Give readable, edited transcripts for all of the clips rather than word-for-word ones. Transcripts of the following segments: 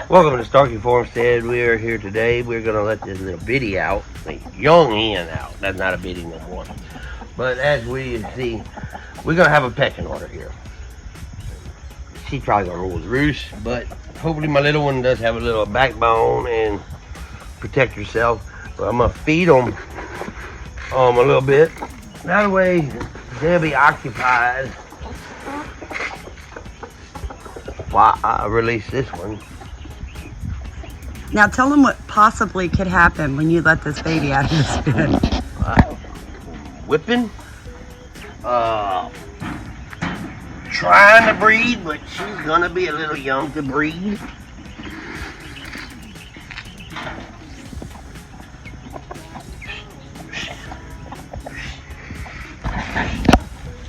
Welcome to Starkey Farmstead. We are here today. We're going to let this little bitty out, a young hen out. That's not a bitty no more. But as we see, we're going to have a pecking order here. She's probably going to rule the roost, but hopefully my little one does have a little backbone and protect herself. But I'm going to feed them a little bit. That way they'll be occupied while I release this one. Now tell them what possibly could happen when you let this baby out of this pen. Whipping. Trying to breed, but she's gonna be a little young to breed.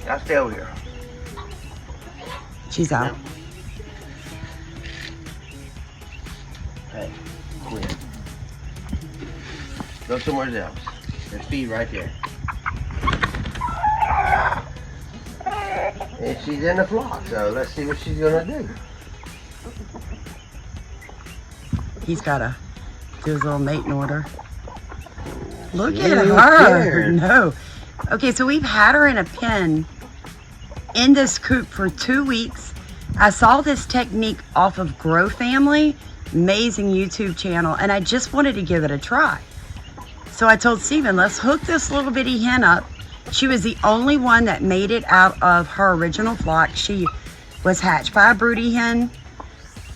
Now stay over here. She's out. Hey, quit. Go somewhere else. There's feed right there. And she's in the flock, so let's see what she's gonna do. He's gotta do his little mating order. Look She at ain't her. scared. No. Okay, so we've had her in a pen in this coop for 2 weeks. I saw this technique off of Grow Family, amazing YouTube channel, and I just wanted to give it a try. So I told Steven, let's hook this little bitty hen up. She was the only one that made it out of her original flock. She was hatched by a broody hen.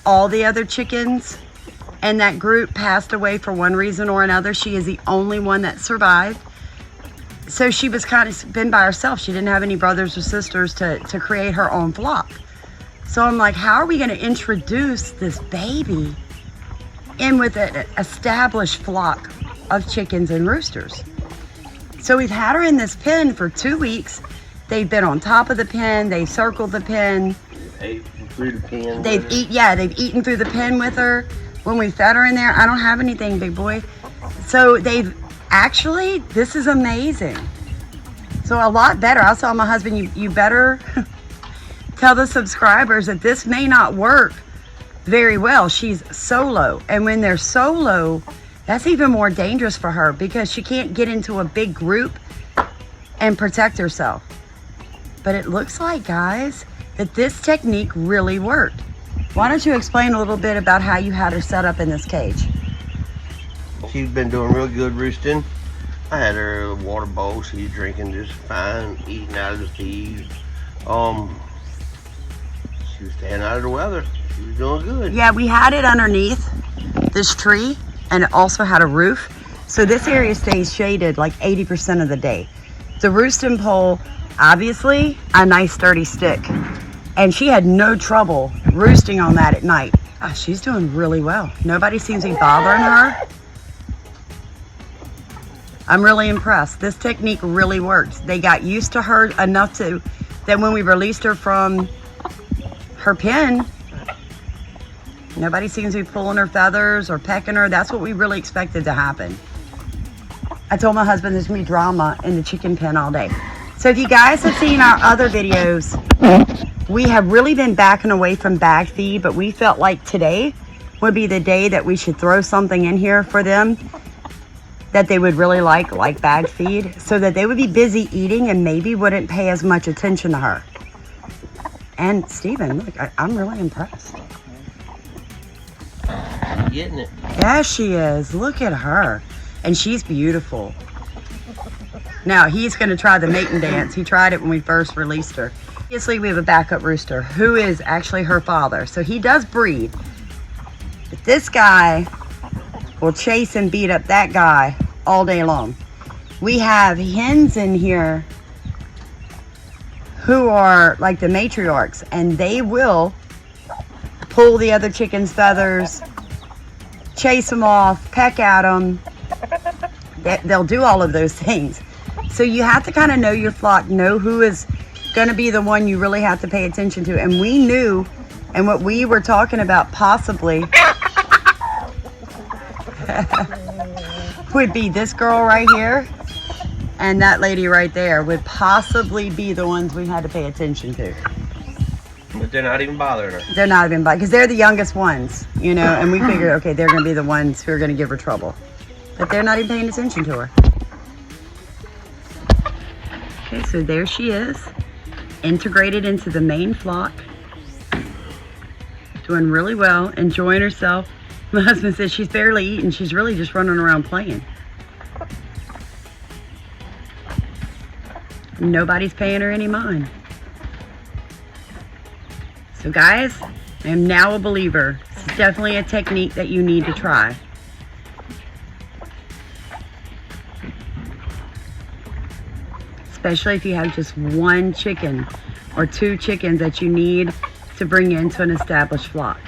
All the other chickens in that group passed away for one reason or another. She is the only one that survived. So she was kind of been by herself. She didn't have any brothers or sisters to create her own flock. So I'm like, how are we going to introduce this baby in with an established flock of chickens and roosters? So we've had her in this pen for 2 weeks. They've been on top of the pen. They've circled the pen. Ate through the pen. They've eaten through the pen with her. When we fed her in there, I don't have anything, big boy. So they've actually, this is amazing. So a lot better. I was telling my husband, you better tell the subscribers that this may not work very well. She's solo. And when they're solo, that's even more dangerous for her because she can't get into a big group and protect herself. But it looks like, guys, that this technique really worked. Why don't you explain a little bit about how you had her set up in this cage? She's been doing real good roosting. I had her a water bowl. She's drinking just fine, eating out of the feed. She was staying out of the weather. She was doing good. Yeah, we had it underneath this tree, and it also had a roof. So this area stays shaded like 80% of the day. The roosting pole, obviously, a nice sturdy stick. And she had no trouble roosting on that at night. Oh, she's doing really well. Nobody seems to be bothering her. I'm really impressed. This technique really worked. They got used to her enough that when we released her from her pen, nobody seems to be pulling her feathers or pecking her. That's what we really expected to happen. I told my husband there's gonna be drama in the chicken pen all day. So if you guys have seen our other videos, we have really been backing away from bag feed, but we felt like today would be the day that we should throw something in here for them that they would really like bag feed, so that they would be busy eating and maybe wouldn't pay as much attention to her. And Steven, look, I'm really impressed. Getting it. Yeah, she is. Look at her. And she's beautiful. Now, he's going to try the mating dance. He tried it when we first released her. Obviously, we have a backup rooster who is actually her father. So he does breed. But this guy will chase and beat up that guy all day long. We have hens in here who are like the matriarchs, and they will pull the other chicken's feathers, chase them off, peck at them. They'll do all of those things. So you have to kind of know your flock, know who is going to be the one you really have to pay attention to. And we knew, and what we were talking about possibly would be this girl right here and that lady right there would possibly be the ones we had to pay attention to. But they're not even bothering her. They're not even because they're the youngest ones, you know, and we figured, okay, they're gonna be the ones who are gonna give her trouble. But they're not even paying attention to her. Okay, so there she is, integrated into the main flock. Doing really well, enjoying herself. My husband says she's barely eating. She's really just running around playing. Nobody's paying her any mind. So guys, I am now a believer. It's definitely a technique that you need to try. Especially if you have just one chicken or two chickens that you need to bring into an established flock.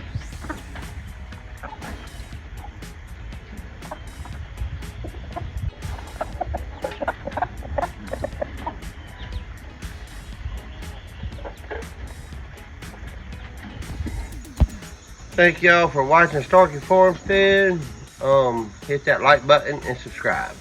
Thank y'all for watching Starkey Farmstead. Hit that like button and subscribe.